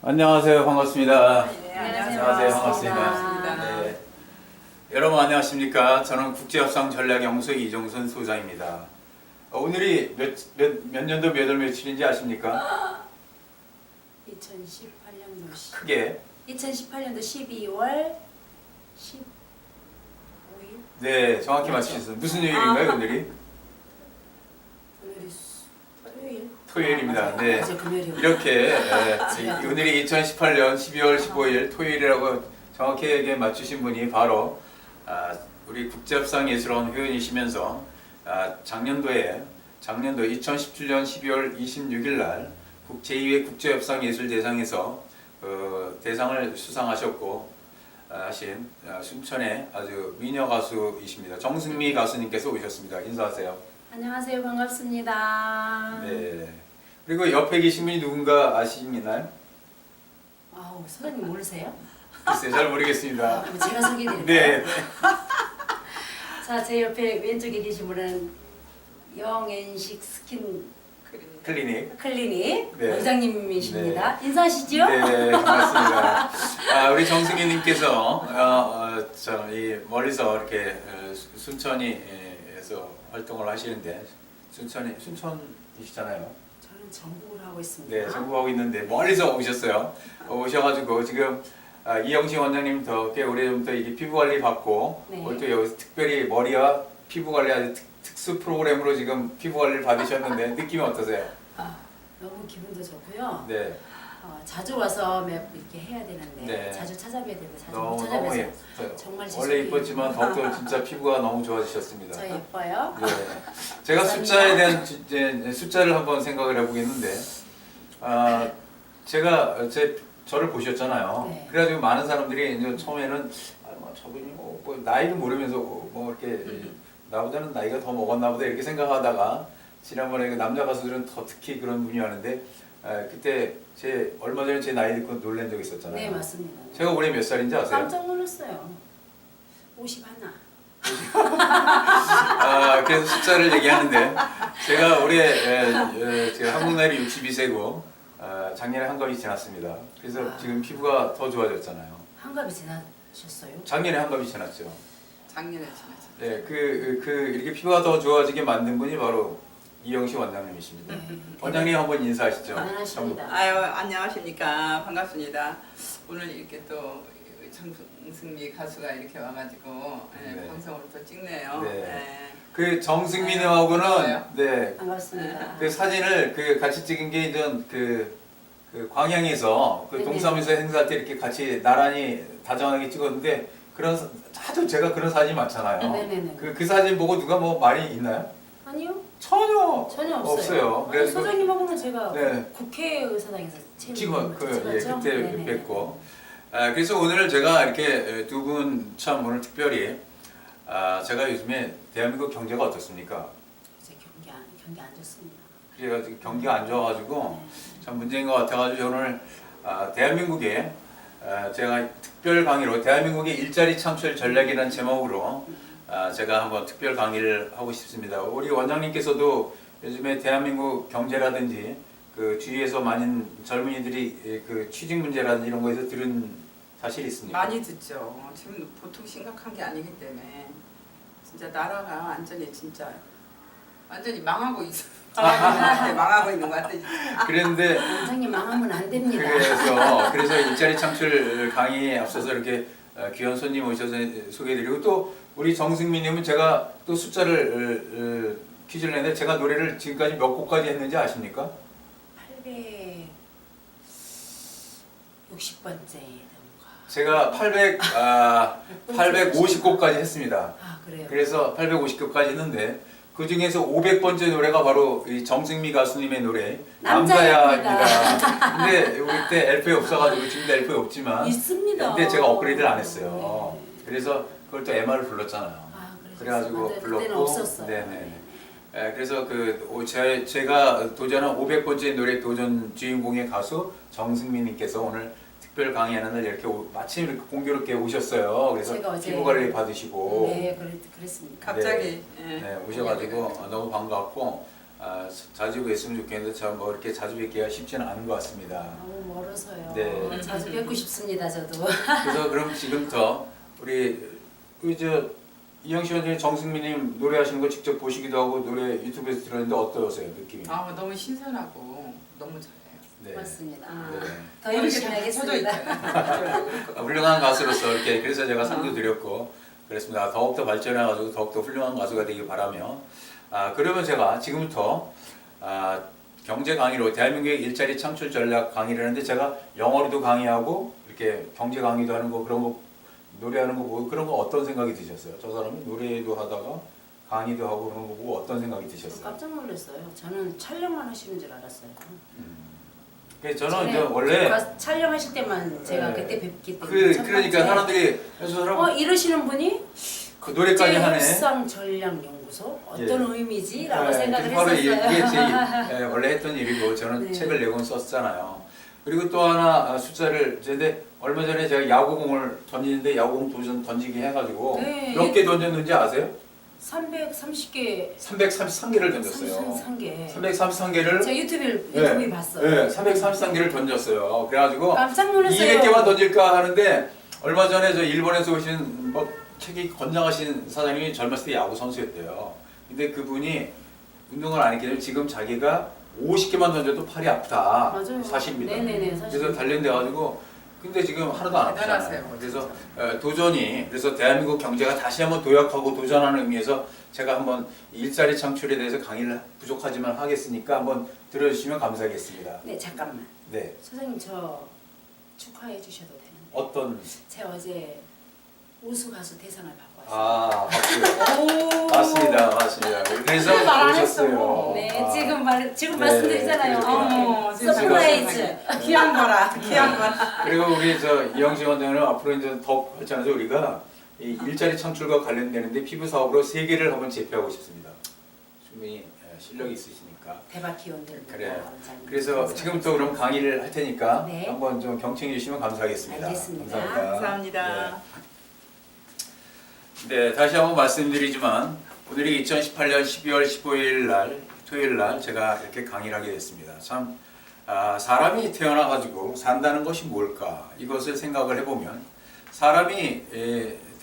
안녕하세요. 반갑습니다. 네, 안녕하세요. 반갑습니다. 네. 여러분 안녕하십니까? 저는 국제협상전략연구소 이종선 소장입니다. 오늘이 몇 년도 몇 월 며칠인지 아십니까? 2018년도 크게. 2018년도 12월 15일. 네, 정확히 맞추셨어요. 무슨 요일인가요, 오늘이? 토요일. 토요일입니다. 네. 어제 금요일이요. 이렇게 오늘이 2018년 12월 15일 토요일이라고 정확하게 맞추신 분이 바로 우리 국제협상예술원 회원이시면서 작년도 2017년 12월 26일 날 제2회 국제협상예술대상에서 대상을 수상하셨고 하신 순천의 아주 미녀 가수이십니다. 정승미 가수님께서 오셨습니다. 인사하세요. 안녕하세요. 반갑습니다. 네. 그리고 옆에 계신 분이 누군가 아시나요? 아우, 소장님 모르세요? 글쎄 잘 모르겠습니다. 그럼 제가 소개해드릴까요? 네. 자, 제 옆에 왼쪽에 계신 분은 영앤식 스킨 클리닉. 클리닉 네. 원장님이십니다. 인사하시죠? 네, 반갑습니다. 우리 정승희님께서 이 멀리서 이렇게 순천에서 활동을 하시는데 순천이시잖아요. 저는 전국을 하고 있습니다. 네, 전국하고 있는데 멀리서 오셨어요. 오셔가지고 지금 이영신 원장님 덕에 오래전부터 이게 피부 관리 받고 네. 오늘 또 여기서 특별히 머리와 피부 관리 아주 특수 프로그램으로 지금 피부 관리를 받으셨는데 느낌이 어떠세요? 너무 기분도 좋고요. 네. 자주 와서 이렇게 해야 되는데 네. 자주 찾아뵈야 되는데 자주 못 너무 찾아뵈서 예뻐요. 정말 원래 이뻤지만 더욱더 진짜 피부가 너무 좋아지셨습니다. 저 예뻐요. 네. 제가 숫자에 대한 숫자를 한번 생각을 해보겠는데, 제가 저를 보셨잖아요. 네. 그래가지고 많은 사람들이 이제 처음에는 저분이 뭐 나이를 모르면서 뭐 이렇게 나보다는 나이가 더 먹었나 보다 이렇게 생각하다가 지난번에 그 남자 가수들은 더 특히 그런 분이었는데 그때 얼마 전에 제 나이 듣고 놀란 적이 있었잖아요. 네, 맞습니다. 제가 올해 몇 살인지 아세요? 깜짝 놀랐어요. 51. 그래서 숫자를 얘기하는데 제가 올해 제가 한국 나이로 62세고 작년에 한갑이 지났습니다. 그래서 지금 피부가 더 좋아졌잖아요. 한갑이 지나셨어요? 작년에 한갑이 지났죠. 작년에 지났죠. 네, 이렇게 피부가 더 좋아지게 만든 분이 바로 이영시 원장님이십니다. 원장님 한번 인사하시죠. 안녕하십니다. 아유, 안녕하십니까. 반갑습니다. 오늘 이렇게 또 정승미 가수가 이렇게 와가지고 네. 방송을 또 찍네요. 네. 그 정승민하고는 네, 반갑습니다. 그 사진을 같이 찍은 게 이제 그 광양에서 그 네네. 동사무소 행사 때 이렇게 같이 나란히 다정하게 찍었는데 하도 제가 그런 사진이 많잖아요. 네네네. 그 사진 보고 누가 뭐 말이 있나요? 아니요, 전혀 전혀 없어요. 없어요. 아니, 소장님하고는 제가 네. 국회의사당에서 찍어 찍었죠? 그때 네네. 뵙고 그래서 오늘 제가 이렇게 두 분 참 오늘 특별히 제가 요즘에 대한민국 경제가 어떻습니까? 이제 경기 안 좋습니다. 그래가지고 경기가 안 좋아가지고 네. 참 문제인 것 같아가지고 오늘 대한민국에 제가 특별 강의로 대한민국의 일자리 창출 전략이라는 제목으로 제가 한번 특별 강의를 하고 싶습니다. 우리 원장님께서도 요즘에 대한민국 경제라든지 그 주위에서 많은 젊은이들이 그 취직 문제라든지 이런 거에서 들은 사실이 있습니까? 많이 듣죠. 지금 보통 심각한 게 아니기 때문에 진짜 나라가 완전히 망하고 있어. 망하고 있는 것 같아. 그랬는데 원장님 망하면 안 됩니다. 그래서 일자리 창출 강의에 앞서서 이렇게 귀한 손님 오셔서 소개해드리고 또 우리 정승민님은 제가 또 숫자를 퀴즈를 냈는데 제가 노래를 지금까지 몇 곡까지 했는지 아십니까? 860번째던가. 제가 850곡까지 했습니다. 그래요? 그래서 850곡까지 했는데 그 중에서 500번째 노래가 바로 이 정승미 가수님의 노래 남자야입니다. 근데 우리 때 LP 없어가지고 지금도 LP 없지만 있습니다. 근데 제가 업그레이드를 안 했어요. 네. 그래서 그걸 또 MR을 불렀잖아요. 그래가지고 그때는 불렀고 없었어요. 네네. 그래서 제가 도전한 500번째 노래 도전 주인공의 가수 정승민님께서 오늘 특별 강의하는 날 이렇게 마침 이렇게 공교롭게 오셨어요. 그래서 제가 어제 피부 관리 받으시고 네, 그랬습니다. 갑자기 네, 오셔가지고 너무 반갑고 자주 뵀으면 좋겠는데 참 뭐 이렇게 자주 뵙기가 쉽지는 않은 것 같습니다. 너무 멀어서요. 네. 자주 뵙고 싶습니다, 저도. 그래서 그럼 지금부터 우리 이영시 원장님, 정승민님 노래하시는 거 직접 보시기도 하고 노래 유튜브에서 들었는데 어떠세요, 느낌이? 너무 신선하고 너무 잘해요. 네. 고맙습니다. 네. 더 열심히 하겠습니다. 훌륭한 가수로서 이렇게 그래서 제가 상도 드렸고 그랬습니다. 더욱더 발전해가지고 더욱더 훌륭한 가수가 되길 바라며 그러면 제가 지금부터 경제 강의로 대한민국의 일자리 창출 전략 강의를 하는데 제가 영어로도 강의하고 이렇게 경제 강의도 하는 거 그런 거 노래하는 거 보고 그런 거 어떤 생각이 드셨어요? 저 사람이 노래도 하다가 강의도 하고 그런 거 보고 어떤 생각이 드셨어요? 깜짝 놀랐어요. 저는 촬영만 하시는 줄 알았어요. 그래서 저는 이제 원래 촬영하실 때만 제가 네. 그때 뵙기 때문에 그러니까 사람들이 저 사람 이러시는 분이 그 노래까지 하네. 국상전략연구소 어떤 의미지라고 생각을 바로 했었어요. 이게 제 원래 했던 일이고 저는 네. 책을 내곤 썼잖아요. 그리고 또 하나 숫자를 근데 얼마 전에 제가 야구공을 던지는데 야구공 도전 던지기 해가지고 네. 몇 개 던졌는지 아세요? 330개 333개를 던졌어요. 333개 333개를 제가 유튜브에 봤어요. 네, 333개를 던졌어요. 그래가지고 깜짝 놀랐어요. 200개만 던질까 하는데 얼마 전에 저 일본에서 오신 뭐 책이 건장하신 사장님이 젊었을 때 야구 선수였대요. 근데 그분이 운동을 안 했기 때문에 지금 자기가 50개만 던져도 팔이 아프다. 맞아요. 사실입니다. 네네네, 사실. 그래서 단련돼가지고 근데 지금 하나도 안 아프잖아요. 대단하세요, 그래서 도전이 그래서 대한민국 경제가 다시 한번 도약하고 도전하는 의미에서 제가 한번 일자리 창출에 대해서 강의를 부족하지만 하겠으니까 한번 들어주시면 감사하겠습니다. 네, 잠깐만. 네, 소장님 저 축하해 주셔도 되는데 어떤 제가 어제 우수 가수 대상을 받고 아 왔어요. 박수. 맞습니다. 그래서 말 안 오셨어요. 네, 지금 네, 말씀드리잖아요. 그러니까. 서프라이즈. 귀한 거라, 귀한 거라. 그리고 우리 저 이영지 원장은 앞으로 이제 더 발전해서 우리가 이 일자리 창출과 관련되는데 피부 사업으로 3개를 한번 제표하고 싶습니다. 충분히 실력이 있으시니까. 대박 기원들입니다. 그래요. 원장님. 그래서 감사합니다. 지금부터 그럼 강의를 할 테니까 네. 한번 좀 경청해 주시면 감사하겠습니다. 알겠습니다. 감사합니다. 네, 다시 한번 말씀드리지만 오늘이 2018년 12월 15일 날 토요일 날 제가 이렇게 강의를 하게 됐습니다. 참 사람이 태어나 가지고 산다는 것이 뭘까 이것을 생각을 해보면 사람이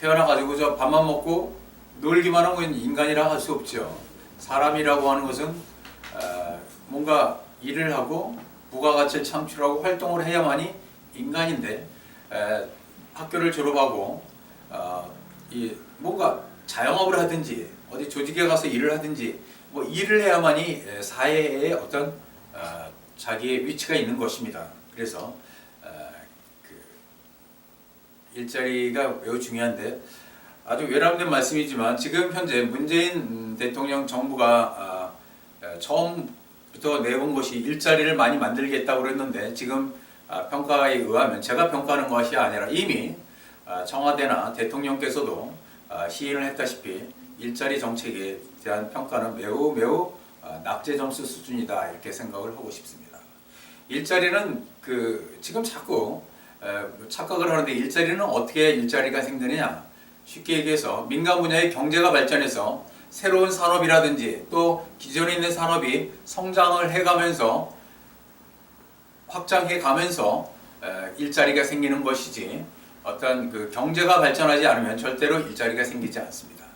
태어나 가지고 저 밥만 먹고 놀기만 하면 인간이라 할 수 없죠. 사람이라고 하는 것은 뭔가 일을 하고 부가가치를 창출하고 활동을 해야만이 인간인데 학교를 졸업하고 이 뭔가 자영업을 하든지 어디 조직에 가서 일을 하든지 뭐 일을 해야만이 사회에 어떤 자기의 위치가 있는 것입니다. 그래서 그 일자리가 매우 중요한데 아주 외람된 말씀이지만 지금 현재 문재인 대통령 정부가 처음부터 내건 것이 일자리를 많이 만들겠다고 그랬는데 지금 평가에 의하면 제가 평가하는 것이 아니라 이미 청와대나 대통령께서도 시인을 했다시피 일자리 정책에 대한 평가는 매우 낙제 점수 수준이다 이렇게 생각을 하고 싶습니다. 일자리는 지금 자꾸 착각을 하는데 일자리는 어떻게 일자리가 생기느냐? 쉽게 얘기해서 민간 분야의 경제가 발전해서 새로운 산업이라든지 또 기존에 있는 산업이 성장을 해가면서 확장해 가면서 일자리가 생기는 것이지 어떤 경제가 발전하지 않으면 절대로 일자리가 생기지 않습니다.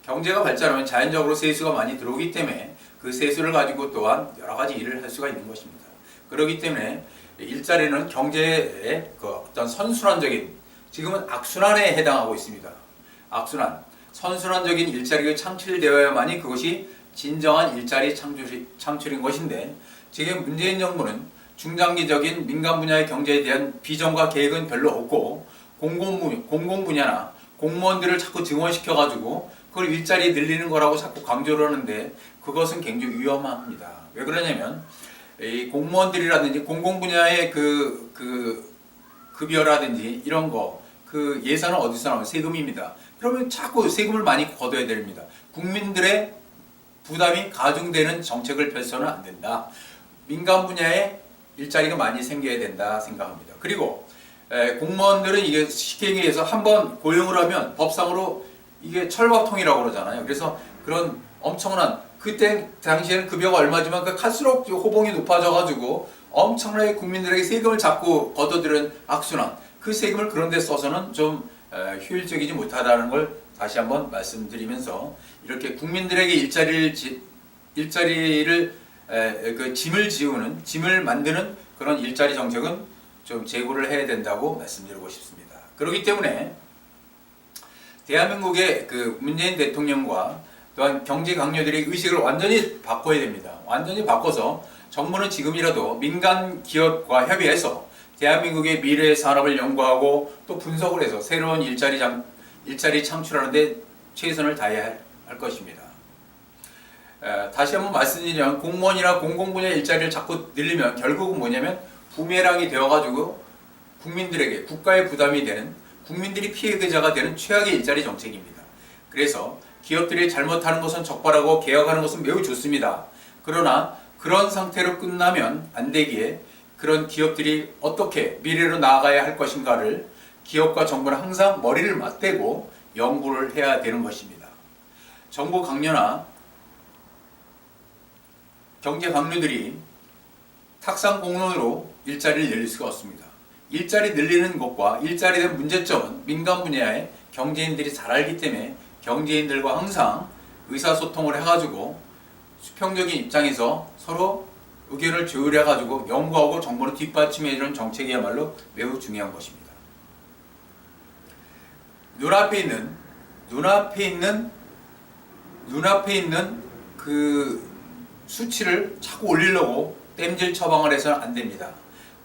경제가 발전하면 자연적으로 세수가 많이 들어오기 때문에 그 세수를 가지고 또한 여러 가지 일을 할 수가 있는 것입니다. 그렇기 때문에 일자리는 경제의 어떤 선순환적인 지금은 악순환에 해당하고 있습니다. 악순환, 선순환적인 일자리가 창출되어야만이 그것이 진정한 일자리 창출인 것인데 지금 문재인 정부는 중장기적인 민간 분야의 경제에 대한 비전과 계획은 별로 없고 공공 분야나 공무원들을 자꾸 증원시켜가지고 그걸 일자리 늘리는 거라고 자꾸 강조를 하는데 그것은 굉장히 위험합니다. 왜 그러냐면 이 공무원들이라든지 공공 분야의 급여라든지 이런 거 예산은 어디서 나오면 세금입니다. 그러면 자꾸 세금을 많이 걷어야 됩니다. 국민들의 부담이 가중되는 정책을 펼쳐서는 안 된다. 민간 분야에 일자리가 많이 생겨야 된다 생각합니다. 그리고 공무원들은 이게 쉽게 얘기해서 한번 고용을 하면 법상으로 이게 철밥통이라고 그러잖아요. 그래서 그런 엄청난 그때 당시에는 급여가 얼마지만 그 갈수록 호봉이 높아져가지고 엄청나게 국민들에게 세금을 자꾸 걷어들은 악순환. 그 세금을 그런 데 써서는 좀 효율적이지 못하다는 걸 다시 한번 말씀드리면서 이렇게 국민들에게 일자리를 그 짐을 만드는 그런 일자리 정책은 좀 제고를 해야 된다고 말씀드리고 싶습니다. 그렇기 때문에 대한민국의 그 문재인 대통령과 또한 경제 강요들의 의식을 완전히 바꿔야 됩니다. 완전히 바꿔서 정부는 지금이라도 민간 기업과 협의해서 대한민국의 미래 산업을 연구하고 또 분석을 해서 새로운 일자리 창출하는 데 최선을 다해야 할 것입니다. 다시 한번 말씀드리면 공무원이나 공공분야 일자리를 자꾸 늘리면 결국은 뭐냐면 부메랑이 되어가지고 국민들에게 국가의 부담이 되는 국민들이 피해자가 되는 최악의 일자리 정책입니다. 그래서 기업들이 잘못하는 것은 적발하고 개혁하는 것은 매우 좋습니다. 그러나 그런 상태로 끝나면 안 되기에 그런 기업들이 어떻게 미래로 나아가야 할 것인가를 기업과 정부는 항상 머리를 맞대고 연구를 해야 되는 것입니다. 정부 강요나 경제 강요들이 탁상 공론으로 일자리를 늘릴 수가 없습니다. 일자리 늘리는 것과 일자리에 대한 문제점은 민간 분야의 경제인들이 잘 알기 때문에 경제인들과 항상 의사소통을 해가지고 수평적인 입장에서 서로 의견을 조율해가지고 연구하고 정부를 뒷받침해주는 정책이야말로 매우 중요한 것입니다. 눈앞에 있는 그 수치를 자꾸 올리려고 땜질 처방을 해서는 안 됩니다.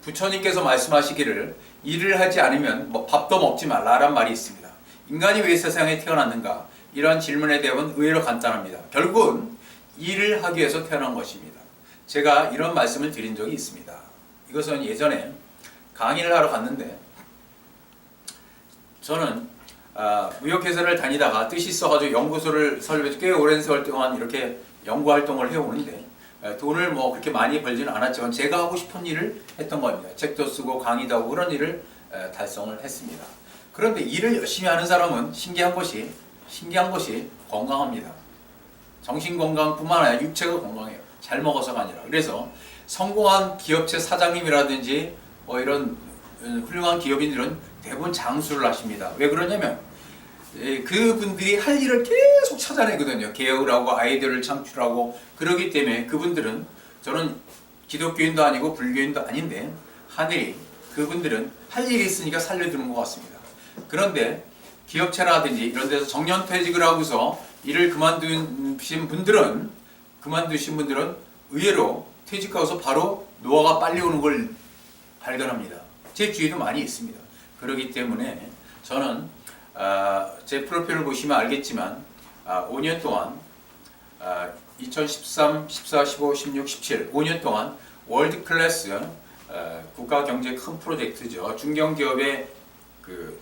부처님께서 말씀하시기를 일을 하지 않으면 밥도 먹지 말라란 말이 있습니다. 인간이 왜 세상에 태어났는가? 이러한 질문에 대답은 의외로 간단합니다. 결국은 일을 하기 위해서 태어난 것입니다. 제가 이런 말씀을 드린 적이 있습니다. 이것은 예전에 강의를 하러 갔는데 저는 무역회사를 다니다가 뜻이 있어가지고 연구소를 설립해서 꽤 오랜 세월 동안 이렇게 연구활동을 해오는데 돈을 뭐 그렇게 많이 벌지는 않았지만 제가 하고 싶은 일을 했던 겁니다. 책도 쓰고 강의도 하고 그런 일을 달성을 했습니다. 그런데 일을 열심히 하는 사람은 신기한 것이 건강합니다. 정신 건강뿐만 아니라 육체가 건강해요. 잘 먹어서가 아니라. 그래서 성공한 기업체 사장님이라든지 뭐 이런 훌륭한 기업인들은 대부분 장수를 하십니다. 왜 그러냐면 그분들이 할 일을 계속 찾아내거든요. 개혁을 하고 아이디어를 창출하고 그러기 때문에 그분들은 저는 기독교인도 아니고 불교인도 아닌데 하늘이 그분들은 할 일이 있으니까 살려주는 것 같습니다. 그런데 기업체라든지 이런 데서 정년퇴직을 하고서 일을 그만두신 분들은 의외로 퇴직하고서 바로 노화가 빨리 오는 걸 발견합니다. 제 주위에도 많이 있습니다. 그렇기 때문에 저는 제 프로필을 보시면 알겠지만 5년 동안 2013, 14, 15, 16, 17 5년 동안 월드 클래스 국가 경제 큰 프로젝트죠. 중견기업의 그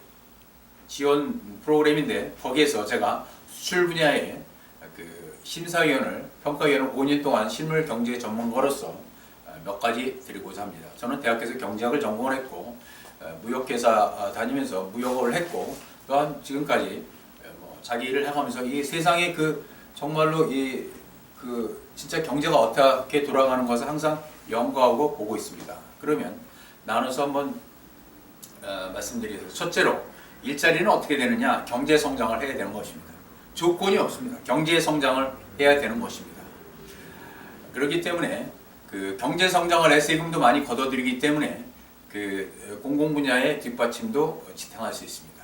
지원 프로그램인데 거기에서 제가 수출 분야의 그 평가위원을 5년 동안 실물 경제 전문가로서 몇 가지 드리고자 합니다. 저는 대학에서 경제학을 전공을 했고 무역회사 다니면서 무역을 했고 또한 지금까지 자기 일을 해가면서 이 세상의 그 정말로 진짜 경제가 어떻게 돌아가는 것을 항상 연구하고 보고 있습니다. 그러면 나눠서 한번 말씀드리겠습니다. 첫째로 일자리는 어떻게 되느냐? 경제 성장을 해야 되는 것입니다. 조건이 없습니다. 경제 성장을 해야 되는 것입니다. 그렇기 때문에 그 경제 성장을 해 세금도 많이 걷어들이기 때문에 그 공공 분야의 뒷받침도 지탱할 수 있습니다.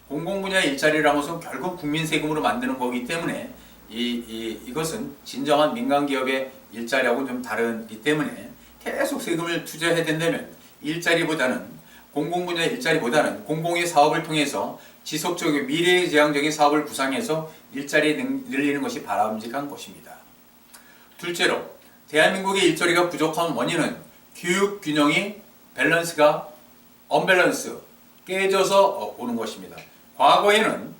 공공 분야 일자리라는 것은 결국 국민 세금으로 만드는 거기 때문에 이것은 진정한 민간 기업의 일자리하고는 좀 다르기 때문에 계속 세금을 투자해야 된다면 공공 분야 일자리보다는 공공의 사업을 통해서 지속적이고 미래지향적인 사업을 구상해서 일자리 늘리는 것이 바람직한 것입니다. 둘째로 대한민국의 일자리가 부족한 원인은 교육 균형이 밸런스가 언밸런스 깨져서 오는 것입니다. 과거에는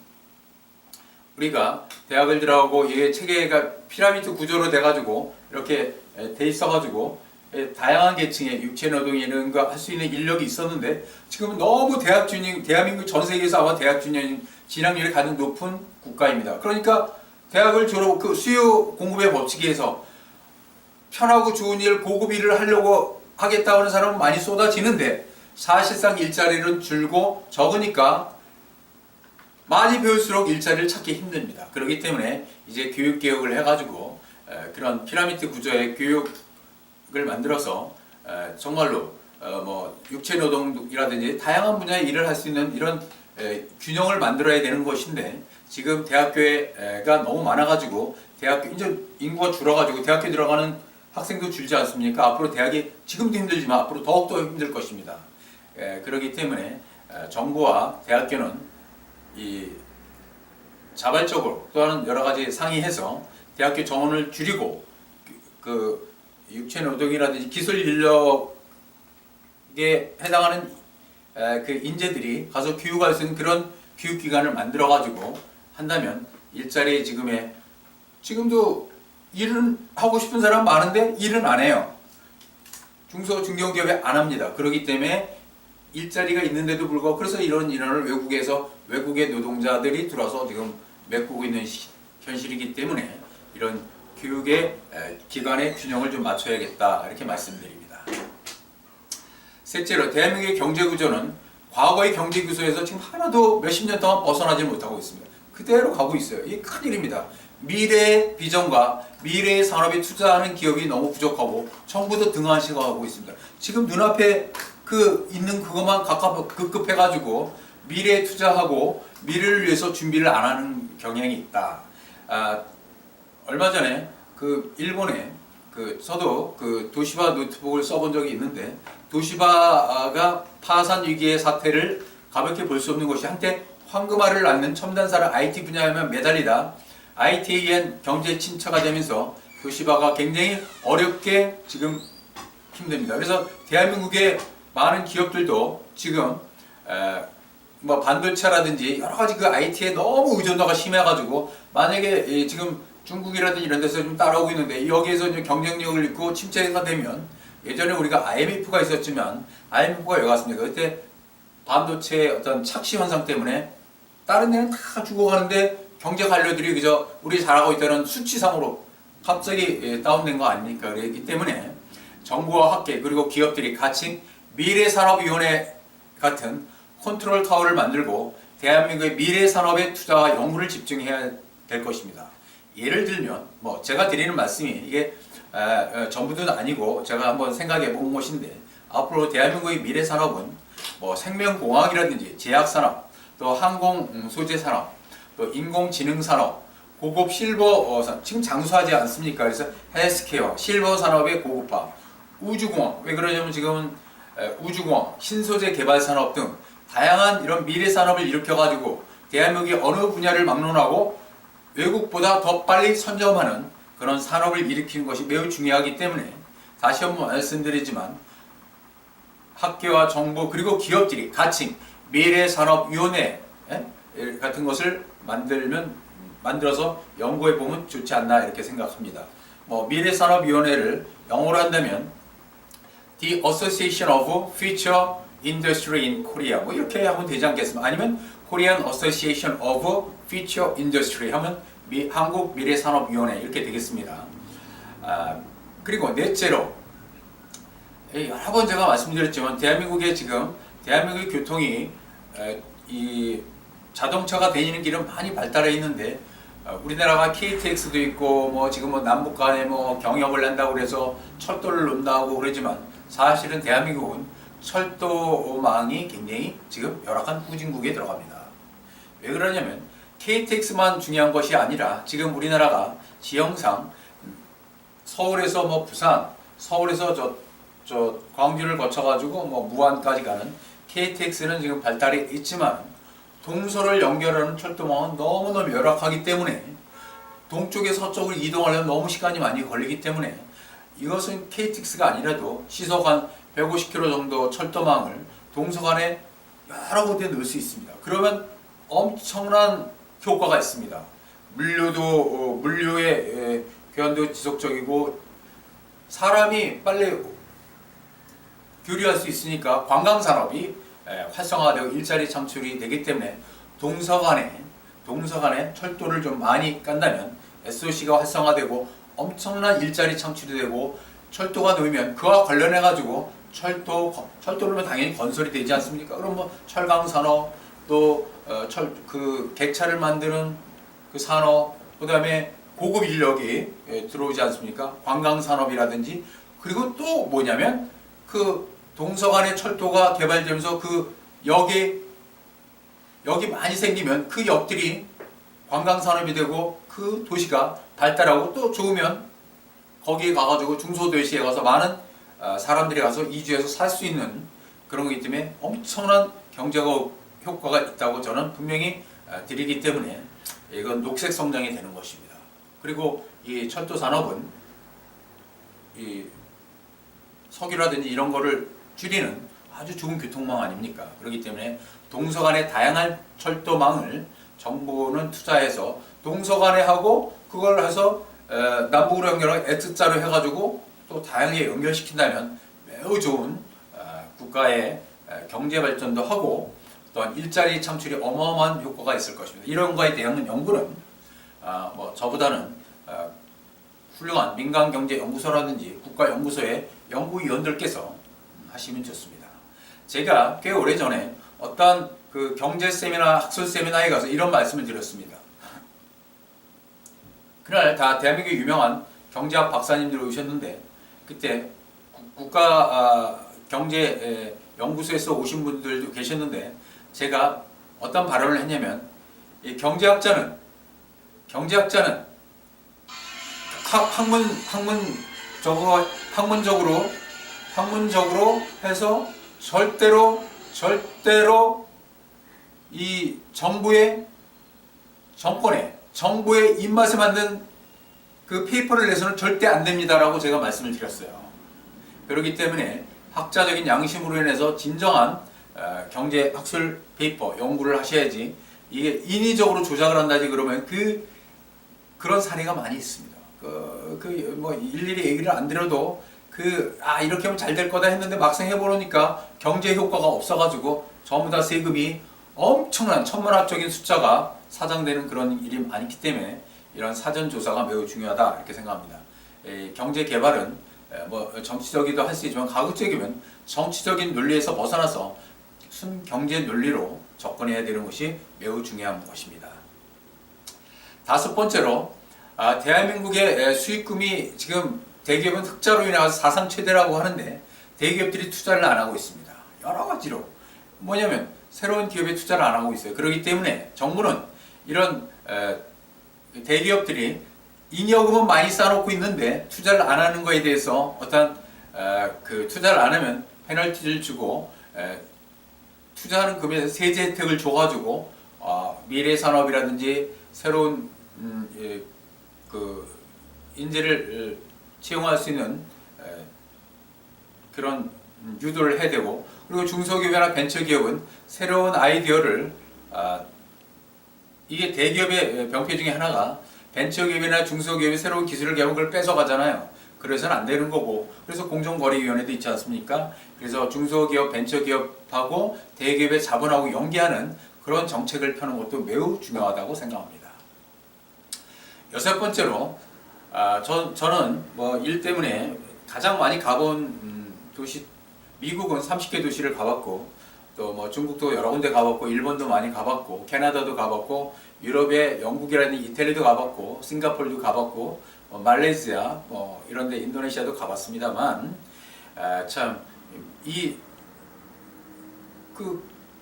우리가 대학을 들어가고 이게 체계가 피라미드 구조로 돼가지고 이렇게 돼 있어가지고 다양한 계층의 육체노동 이런 거 할 수 있는 인력이 있었는데 지금은 너무 대한민국 전 세계에서 아마 대학 진학률이 가장 높은 국가입니다. 그러니까 대학을 졸업 그 수요 공급의 법칙에서 편하고 좋은 일, 고급 일을 하려고 하겠다고 하는 사람은 많이 쏟아지는데 사실상 일자리는 줄고 적으니까 많이 배울수록 일자리를 찾기 힘듭니다. 그렇기 때문에 이제 교육개혁을 해가지고 그런 피라미드 구조의 교육을 만들어서 정말로 뭐 육체노동이라든지 다양한 분야의 일을 할 수 있는 이런 균형을 만들어야 되는 것인데 지금 대학교가 너무 많아가지고 대학교 이제 인구가 줄어가지고 대학교 들어가는 학생도 줄지 않습니까? 앞으로 대학이 지금도 힘들지만 앞으로 더욱더 힘들 것입니다. 그렇기 때문에 정부와 대학교는 이 자발적으로 또한 여러 가지 상의해서 대학교 정원을 줄이고 그 육체 노동이라든지 기술 인력에 해당하는 그 인재들이 가서 교육할 수 있는 그런 교육기관을 만들어 가지고 한다면 일자리 지금도 일은 하고 싶은 사람 많은데 일은 안 해요. 중소 중견기업에 안 합니다. 그렇기 때문에 일자리가 있는데도 불구하고 그래서 이런 인원을 외국의 노동자들이 들어와서 지금 메꾸고 있는 현실이기 때문에 이런 교육의 기관의 균형을 좀 맞춰야겠다 이렇게 말씀드립니다. 셋째로 대한민국의 경제구조는 과거의 경제구조에서 지금 하나도 몇십 년 동안 벗어나지 못하고 있습니다. 그대로 가고 있어요. 이게 큰일입니다. 미래의 비전과 미래의 산업에 투자하는 기업이 너무 부족하고 정부도 등한시하고 있습니다. 지금 눈앞에 있는 그것만 급급해가지고 미래에 투자하고 미래를 위해서 준비를 안 하는 경향이 있다. 얼마 전에 일본에 저도 도시바 노트북을 써본 적이 있는데 도시바가 파산 위기의 사태를 가볍게 볼 수 없는 것이 한때 황금알을 낳는 첨단사를 IT 분야에만 매달리다 IT에 의한 경제 침체가 되면서 도시바가 굉장히 어렵게 지금 힘듭니다. 그래서 대한민국의 많은 기업들도 지금 뭐 반도체라든지 여러 가지 IT에 너무 의존도가 심해가지고 만약에 지금 중국이라든지 이런 데서 좀 따라오고 있는데 여기에서 이제 경쟁력을 잃고 침체가 되면 예전에 우리가 IMF가 있었지만 IMF가 왜 갔습니까? 그때 반도체 어떤 착시 현상 때문에 다른 데는 다 죽어가는데 경제 관료들이 그저 우리 잘하고 있다는 수치상으로 갑자기 다운된 거 아닙니까? 그렇기 때문에 정부와 학계 그리고 기업들이 같이 미래산업위원회 같은 컨트롤 타워를 만들고 대한민국의 미래산업에 투자와 연구를 집중해야 될 것입니다. 예를 들면 뭐 제가 드리는 말씀이 이게 전부는 아니고 제가 한번 생각해 본 것인데 앞으로 대한민국의 미래산업은 뭐 생명공학이라든지 제약산업 또 항공 소재 산업 또 인공지능 산업 고급 실버 산업 지금 장수하지 않습니까? 그래서 헬스케어 실버 산업의 고급화 우주공학 왜 그러냐면 지금은 우주공학 신소재 개발 산업 등 다양한 이런 미래 산업을 일으켜가지고 대한민국이 어느 분야를 막론하고 외국보다 더 빨리 선점하는 그런 산업을 일으키는 것이 매우 중요하기 때문에 다시 한번 말씀드리지만 학계와 정부 그리고 기업들이 같이 미래산업위원회 같은 것을 만들어서 연구해 보면 좋지 않나 이렇게 생각합니다. 뭐 미래산업위원회를 영어로 한다면 The Association of Future Industry in Korea 뭐 이렇게 하면 되지 않겠습니까? 아니면 Korean Association of Future Industry 하면 한국 미래산업위원회 이렇게 되겠습니다. 그리고 넷째로 여러 번 제가 말씀드렸지만 대한민국의 교통이 이 자동차가 다니는 길은 많이 발달해 있는데 우리나라가 KTX도 있고 뭐 지금 뭐 남북 간에 뭐 경협을 한다고 그래서 철도를 논다고 그러지만 사실은 대한민국은 철도망이 굉장히 지금 열악한 후진국에 들어갑니다. 왜 그러냐면 KTX만 중요한 것이 아니라 지금 우리나라가 지형상 서울에서 뭐 부산, 서울에서 저 광주를 거쳐가지고 뭐 무안까지 가는 KTX는 지금 발달이 있지만 동서를 연결하는 철도망은 너무너무 열악하기 때문에 동쪽에서 서쪽으로 이동하려면 너무 시간이 많이 걸리기 때문에 이것은 KTX가 아니라도 시속 한 150km 정도 철도망을 동서간에 여러 곳에 넣을 수 있습니다. 그러면 엄청난 효과가 있습니다. 물류의 교환도 지속적이고 사람이 빨리 교류할 수 있으니까 관광산업이 활성화되고 일자리 창출이 되기 때문에 동서간에 철도를 좀 많이 깐다면 SOC가 활성화되고 엄청난 일자리 창출이 되고 철도가 놓이면 그와 관련해 가지고 철도로면 당연히 건설이 되지 않습니까? 그럼 뭐 철강 산업 또 객차를 만드는 그 산업, 그다음에 고급 인력이 들어오지 않습니까? 관광 산업이라든지, 그리고 또 뭐냐면 그 동서간의 철도가 개발되면서 그 역이 많이 생기면 그 역들이 관광 산업이 되고 그 도시가 발달하고 또 좋으면 거기에 가가지고 중소도시에 가서 많은 사람들이 가서 이주해서 살 수 있는 그런 거기 때문에 엄청난 경제가 효과가 있다고 저는 분명히 드리기 때문에 이건 녹색 성장이 되는 것입니다. 그리고 이 철도 산업은 이 석유라든지 이런 거를 줄이는 아주 좋은 교통망 아닙니까? 그렇기 때문에 동서간의 다양한 철도망을 정부는 투자해서 동서간에 하고 그걸 해서 남북으로 연결하고 X자로 해가지고 또 다양하게 연결시킨다면 매우 좋은 국가의 경제 발전도 하고 또한 일자리 창출이 어마어마한 효과가 있을 것입니다. 이런 거에 대한 연구는 뭐 저보다는 훌륭한 민간경제연구소라든지 국가연구소의 연구위원들께서 하시면 좋습니다. 제가 꽤 오래전에 어떤 그 경제 세미나, 학술 세미나에 가서 이런 말씀을 드렸습니다. 그날 다 대한민국 유명한 경제학 박사님들 오셨는데 그때 국가경제연구소에서 오신 분들도 계셨는데 제가 어떤 발언을 했냐면 이 경제학자는 학문적으로 해서 절대로 이 정부의 입맛에 맞는 그 페이퍼를 내서는 절대 안 됩니다라고 제가 말씀을 드렸어요. 그렇기 때문에 학자적인 양심으로 인해서 진정한 경제 학술 페이퍼 연구를 하셔야지, 이게 인위적으로 조작을 한다지 그러면 그런 사례가 많이 있습니다. 뭐 일일이 얘기를 안 드려도 이렇게 하면 잘 될 거다 했는데 막상 해보니까 경제 효과가 없어가지고 전부 다 세금이 엄청난 천문학적인 숫자가 사장되는 그런 일이 많기 때문에 이런 사전 조사가 매우 중요하다 이렇게 생각합니다. 경제 개발은 뭐 정치적이기도 할 수 있지만 가급적이면 정치적인 논리에서 벗어나서 순 경제 논리로 접근해야 되는 것이 매우 중요한 것입니다. 다섯 번째로 대한민국의 수익금이 지금 대기업은 흑자로 인해서 사상 최대라고 하는데 대기업들이 투자를 안 하고 있습니다. 여러 가지로 뭐냐면 새로운 기업에 투자를 안 하고 있어요. 그렇기 때문에 정부는 이런 대기업들이 잉여금은 많이 쌓아놓고 있는데 투자를 안 하는 거에 대해서 어떤 그 투자를 안 하면 페널티를 주고 투자하는 금액에 세제 혜택을 줘가지고 미래 산업이라든지 새로운 그 인재를 채용할 수 있는 그런 유도를 해야 되고, 그리고 중소기업이나 벤처기업은 새로운 아이디어를 이게 대기업의 병폐 중에 하나가 벤처기업이나 중소기업이 새로운 기술을 개발하는 걸 뺏어가잖아요. 그래서는 안 되는 거고, 그래서 공정거래위원회도 있지 않습니까? 그래서 중소기업, 벤처기업하고 대기업의 자본하고 연계하는 그런 정책을 펴는 것도 매우 중요하다고 생각합니다. 여섯 번째로 저는 뭐 일 때문에 가장 많이 가본 도시, 미국은 30개 도시를 가봤고 또 뭐 중국도 여러 군데 가봤고 일본도 많이 가봤고 캐나다도 가봤고 유럽의 영국이라든지 이태리도 가봤고 싱가포르도 가봤고 말레이시아 뭐 이런데 인도네시아도 가봤습니다만 참 이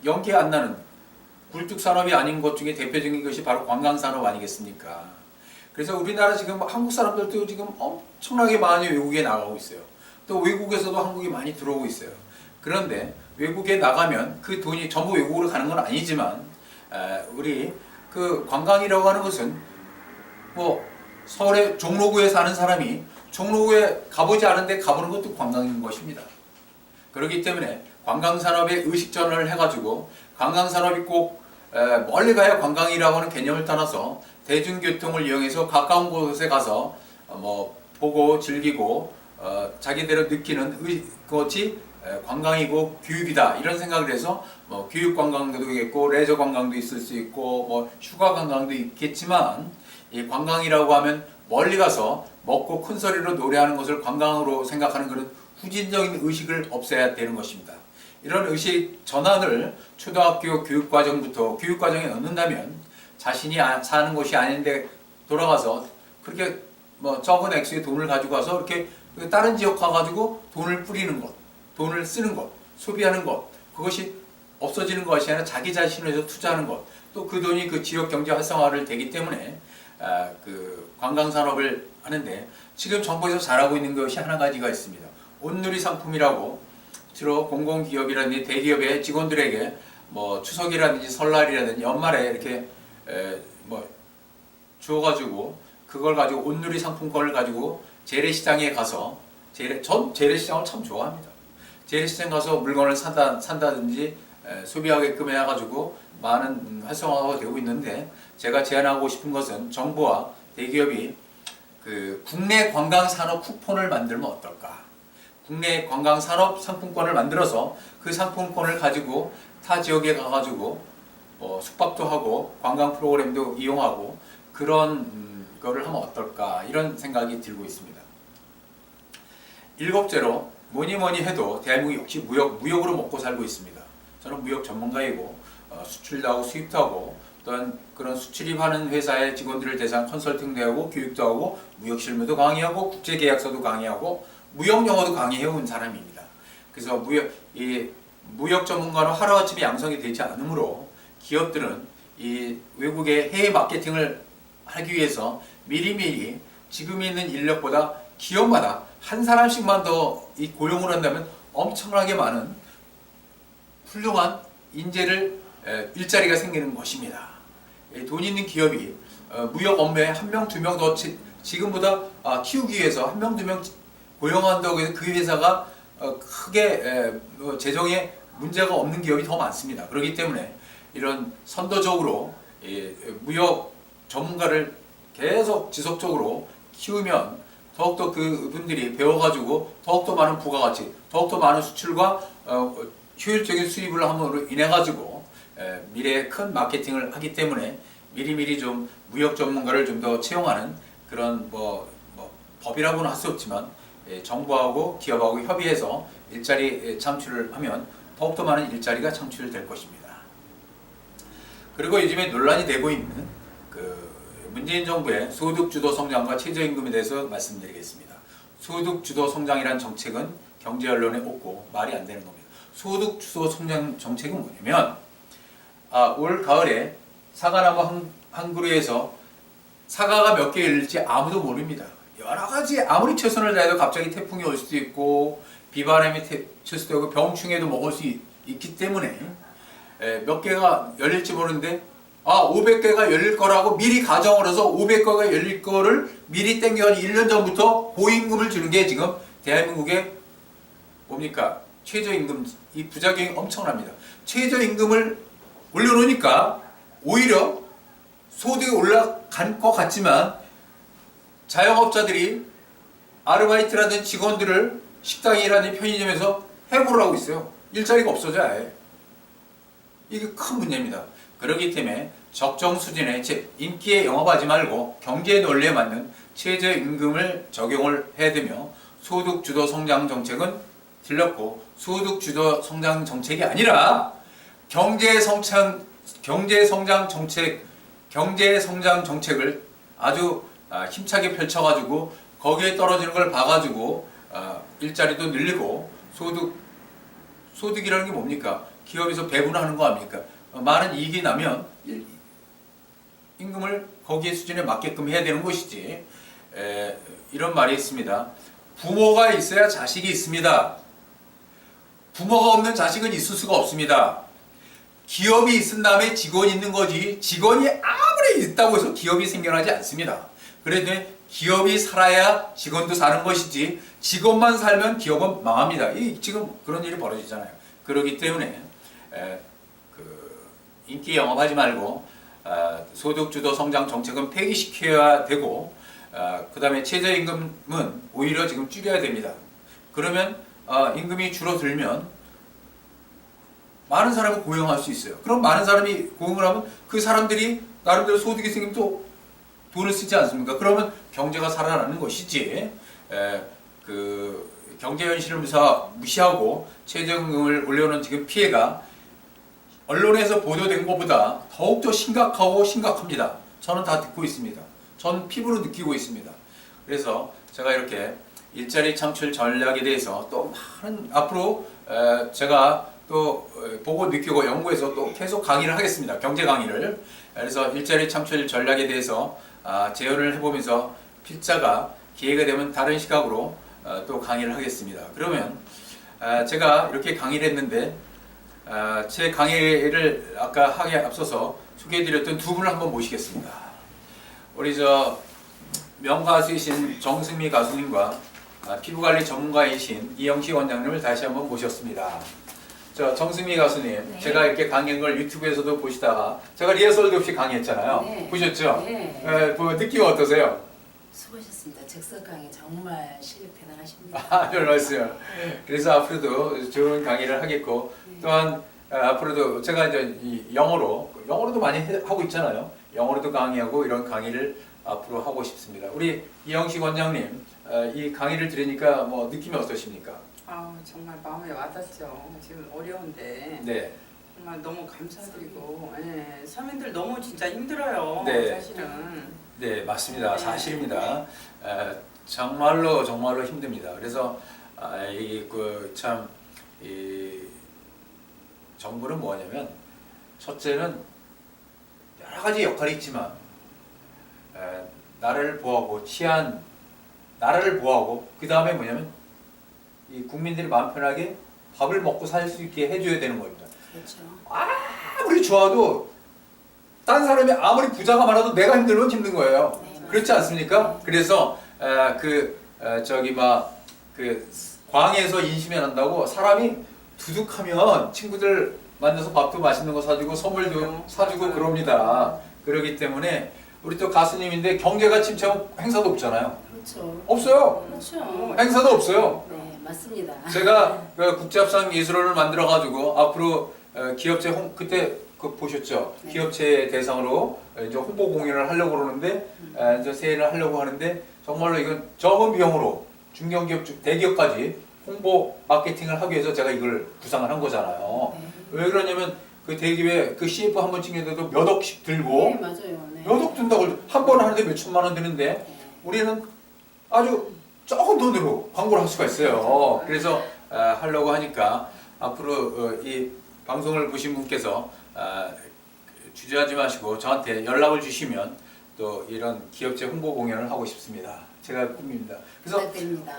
연계 안 나는 굴뚝 산업이 아닌 것 중에 대표적인 것이 바로 관광 산업 아니겠습니까? 그래서 우리나라 지금 한국 사람들도 지금 엄청나게 많이 외국에 나가고 있어요. 또 외국에서도 한국이 많이 들어오고 있어요. 그런데 외국에 나가면 그 돈이 전부 외국으로 가는 건 아니지만 우리 그 관광이라고 하는 것은 뭐 서울의 종로구에 사는 사람이 종로구에 가보지 않은데 가보는 것도 관광인 것입니다. 그렇기 때문에 관광산업에 의식전환을 해가지고 관광산업이 꼭 멀리 가야 관광이라고 하는 개념을 떠나서 대중교통을 이용해서 가까운 곳에 가서 뭐 보고 즐기고 자기대로 느끼는 것이 관광이고 교육이다 이런 생각을 해서 뭐 교육 관광도 있겠고 레저 관광도 있을 수 있고 뭐 휴가 관광도 있겠지만 이 관광이라고 하면 멀리 가서 먹고 큰 소리로 노래하는 것을 관광으로 생각하는 그런 후진적인 의식을 없애야 되는 것입니다. 이런 의식 전환을 초등학교 교육과정에 넣는다면 자신이 사는 곳이 아닌데 돌아가서 그렇게 뭐 적은 액수의 돈을 가지고 와서 이렇게 다른 지역 가가지고 돈을 뿌리는 것, 돈을 쓰는 것, 소비하는 것, 그것이 없어지는 것이 아니라 자기 자신을 위해서 투자하는 것, 또 그 돈이 그 지역 경제 활성화를 되기 때문에 그 관광 산업을 하는데 지금 정부에서 잘하고 있는 것이 하나 가지가 있습니다. 온누리 상품이라고 주로 공공기업이라든지 대기업의 직원들에게 뭐 추석이라든지 설날이라든지 연말에 이렇게 뭐 주어가지고 그걸 가지고 온누리 상품권을 가지고 재래시장에 가서 전 재래시장을 참 좋아합니다. 재래시장 가서 물건을 산다든지 소비하게끔 해가지고 많은 활성화가 되고 있는데 제가 제안하고 싶은 것은 정부와 대기업이 그 국내 관광산업 쿠폰을 만들면 어떨까? 국내 관광산업 상품권을 만들어서 그 상품권을 가지고 타 지역에 가가지고 숙박도 하고 관광 프로그램도 이용하고 그런 거를 하면 어떨까 이런 생각이 들고 있습니다. 일곱째로 뭐니 해도 대한민국이 역시 무역으로 먹고 살고 있습니다. 저는 무역 전문가이고 수출도 하고 수입도 하고 또한 그런 수출입하는 회사의 직원들을 대상 컨설팅도 하고 교육도 하고 무역 실무도 강의하고 국제 계약서도 강의하고 무역 영어도 강의해온 사람입니다. 그래서 무역 전문가로 하루아침에 양성이 되지 않으므로 기업들은 이 외국의 해외 마케팅을 하기 위해서 미리미리 지금 있는 인력보다 기업마다 한 사람씩만 더 고용을 한다면 엄청나게 많은 훌륭한 일자리가 생기는 것입니다. 돈 있는 기업이 무역 업무에 한 명, 두 명 더 지금보다 키우기 위해서 한 명, 두 명 고용한다고 해서 그 회사가 크게 재정에 문제가 없는 기업이 더 많습니다. 그렇기 때문에 이런 선도적으로 무역 전문가를 계속 지속적으로 키우면 더욱더 그분들이 배워가지고 더욱더 많은 부가가치, 더욱더 많은 수출과 효율적인 수입을 함으로 인해가지고 미래에 큰 마케팅을 하기 때문에 미리미리 좀 무역 전문가를 좀 더 채용하는 그런 법이라고는 할 수 없지만 정부하고 기업하고 협의해서 일자리 창출을 하면 더욱더 많은 일자리가 창출될 것입니다. 그리고 요즘에 논란이 되고 있는 문재인 정부의 소득주도 성장과 최저임금에 대해서 말씀드리겠습니다. 소득주도 성장이란 정책은 경제 언론에 없고 말이 안 되는 겁니다. 소득주도 성장 정책은 뭐냐면 올 가을에 사과나무 한 그루에서 사과가 몇 개 열릴지 아무도 모릅니다. 여러 가지 아무리 최선을 다해도 갑자기 태풍이 올 수도 있고 비바람이 칠 수도 있고 병충해도 먹을 수 있기 때문에 몇 개가 열릴지 모르는데 500개가 열릴 거라고 미리 가정을 해서 500개가 열릴 거를 미리 땡겨가지고 1년 전부터 보임금을 주는 게 지금 대한민국의 뭡니까? 최저임금, 이 부작용이 엄청납니다. 최저임금을 올려놓으니까 오히려 소득이 올라간 것 같지만 자영업자들이 아르바이트라든 직원들을 식당이라든 편의점에서 해고를 하고 있어요. 일자리가 없어져 아예. 이게 큰 문제입니다. 그렇기 때문에 적정 수준의 인기에 영업하지 말고 경제 논리에 맞는 최저임금을 적용을 해야 되며 소득주도 성장 정책은 틀렸고 소득주도 성장 정책이 아니라 경제성장 정책을 아주 힘차게 펼쳐가지고 거기에 떨어지는 걸 봐가지고 일자리도 늘리고 소득이라는 게 뭡니까? 기업에서 배분하는 거 아닙니까? 많은 이익이 나면 임금을 거기에 수준에 맞게끔 해야 되는 것이지. 이런 말이 있습니다. 부모가 있어야 자식이 있습니다. 부모가 없는 자식은 있을 수가 없습니다. 기업이 있은 다음에 직원이 있는 거지 직원이 아무리 있다고 해서 기업이 생겨나지 않습니다. 그래도 기업이 살아야 직원도 사는 것이지 직원만 살면 기업은 망합니다. 지금 그런 일이 벌어지잖아요. 그렇기 때문에 인기 영업하지 말고 소득주도 성장 정책은 폐기시켜야 되고 그 다음에 최저임금은 오히려 지금 줄여야 됩니다. 그러면 임금이 줄어들면 많은 사람을 고용할 수 있어요. 그럼 많은 사람이 고용을 하면 그 사람들이 나름대로 소득이 생기면 또 돈을 쓰지 않습니까? 그러면 경제가 살아나는 것이지. 그 경제 현실을 무시하고 최저임금을 올려놓은 지금 피해가 언론에서 보도된 것보다 더욱더 심각하고 심각합니다. 저는 다 듣고 있습니다. 전 피부로 느끼고 있습니다. 그래서 제가 이렇게 일자리 창출 전략에 대해서 또 많은 앞으로 제가 또 보고 느끼고 연구해서 또 계속 강의를 하겠습니다. 경제 강의를. 그래서 일자리 창출 전략에 대해서 재연을 해보면서 필자가 기회가 되면 다른 시각으로 또 강의를 하겠습니다. 그러면 제가 이렇게 강의를 했는데 제 강의를 아까 하기에 앞서서 소개해드렸던 두 분을 한번 모시겠습니다. 우리 명가수이신 정승미 가수님과 피부관리 전문가이신 이영식 원장님을 다시 한번 모셨습니다. 정승미 가수님, 네. 제가 이렇게 강의한 걸 유튜브에서도 보시다가 제가 리허설도 없이 강의했잖아요. 네. 보셨죠? 네. 느낌 어떠세요? 수고하셨습니다. 즉석 강의 정말 실력 대단하십니다. 별 말씀. 그래서 앞으로도 좋은 강의를 하겠고 또한 앞으로도 제가 이제 이 영어로도 많이 하고 있잖아요. 영어로도 강의하고 이런 강의를 앞으로 하고 싶습니다. 우리 이영식 원장님, 이 강의를 들으니까 뭐 느낌이 어떠십니까? 정말 마음에 와닿죠. 지금 어려운데 네. 정말 너무 감사드리고 서민들 너무 진짜 힘들어요. 네. 사실은. 네, 맞습니다. 네. 사실입니다. 정말로 힘듭니다. 그래서 이 정부는 뭐냐면 첫째는 여러 가지 역할이 있지만 나라를 보호하고 나라를 보호하고 그 다음에 뭐냐면 이 국민들이 마음 편하게 밥을 먹고 살 수 있게 해줘야 되는 겁니다. 그렇죠. 아무리 좋아도 딴 사람이 아무리 부자가 많아도 내가 힘들면 힘든 거예요. 네, 그렇지 않습니까? 네. 그래서 광에서 인심이 난다고 사람이 두둑하면 친구들 만나서 밥도 맛있는 거 사주고 선물도 사주고 그럽니다. 그러기 때문에 우리 또 가수님인데 경제가 침체하면 행사도 없잖아요. 그렇죠. 없어요. 그렇죠. 행사도 없어요. 네, 맞습니다. 제가 국제합상 예술원을 만들어가지고 앞으로 기업체 그때 보셨죠? 네. 기업체 대상으로 이제 홍보 공연을 하려고 그러는데 이제 세일을 하려고 하는데 정말로 이건 적은 비용으로 중견기업, 대기업까지 홍보 마케팅을 하기 위해서 제가 이걸 구상을 한 거잖아요. 네. 왜 그러냐면 그 대기업에 그 CF 한 번 찍는데도 몇 억씩 들고 네, 맞아요. 네. 몇 억 든다고 한 번 하는데 몇 천만 원 드는데 네. 우리는 아주 적은 돈으로 광고를 할 수가 있어요. 그래서 하려고 하니까 앞으로 이 방송을 보신 분께서 주저하지 마시고 저한테 연락을 주시면 또 이런 기업체 홍보 공연을 하고 싶습니다. 제가 꿈입니다. 그래서 부탁드립니다.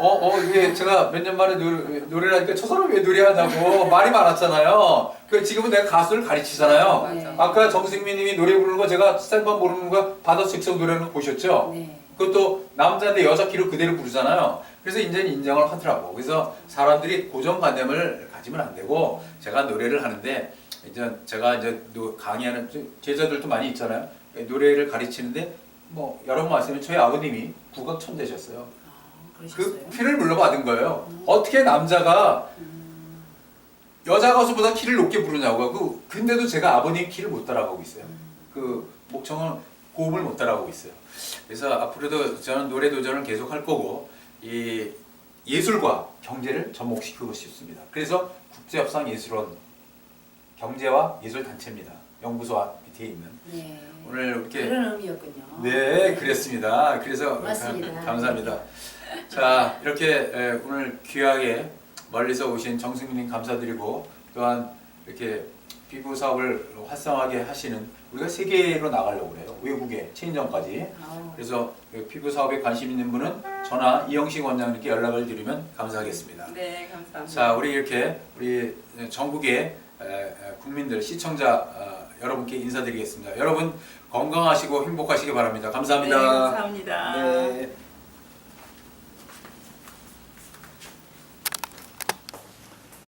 이게 제가 몇 년 만에 노래를 하니까 저 사람 왜 노래하냐고 말이 많았잖아요. 지금은 내가 가수를 가르치잖아요. 네. 아까 정승민 님이 노래 부르는 거 제가 쌀밥 모르는 거 바다 즉석 노래는 거 보셨죠? 네. 그것도 남자인데 여자 키로 그대로 부르잖아요. 그래서 이제는 인정을 하더라고. 그래서 사람들이 고정관념을 가지면 안 되고 제가 노래를 하는데 제가 강의하는 제자들도 많이 있잖아요. 노래를 가르치는데 뭐 여러분 말씀에 저희 아버님이 국악 천재셨어요. 그러셨어요? 그 피를 물러받은 거예요. 어떻게 남자가 여자 가수보다 키를 높게 부르냐고. 근데도 제가 아버님 키를 못 따라가고 있어요. 그 목청은 고음을 못 따라가고 있어요. 그래서 앞으로도 저는 노래 도전을 계속 할 거고 이 예술과 경제를 접목시키고 싶습니다. 그래서 국제협상예술원 경제와 예술단체입니다. 연구소 밑에 있는. 네. 오늘 이렇게 그런 의미였군요. 네, 그랬습니다. 그래서 맞습니다. 감사합니다. 자, 이렇게 오늘 귀하게 멀리서 오신 정승민님 감사드리고 또한 이렇게 피부 사업을 활성화하게 하시는 우리가 세계로 나가려고 그래요. 외국에 체인점까지. 그래서 피부 사업에 관심 있는 분은 전화 이영식 원장님께 연락을 드리면 감사하겠습니다. 네, 감사합니다. 자, 우리 전국의 국민들, 시청자 여러분께 인사드리겠습니다. 여러분 건강하시고 행복하시기 바랍니다. 감사합니다. 네, 감사합니다. 네.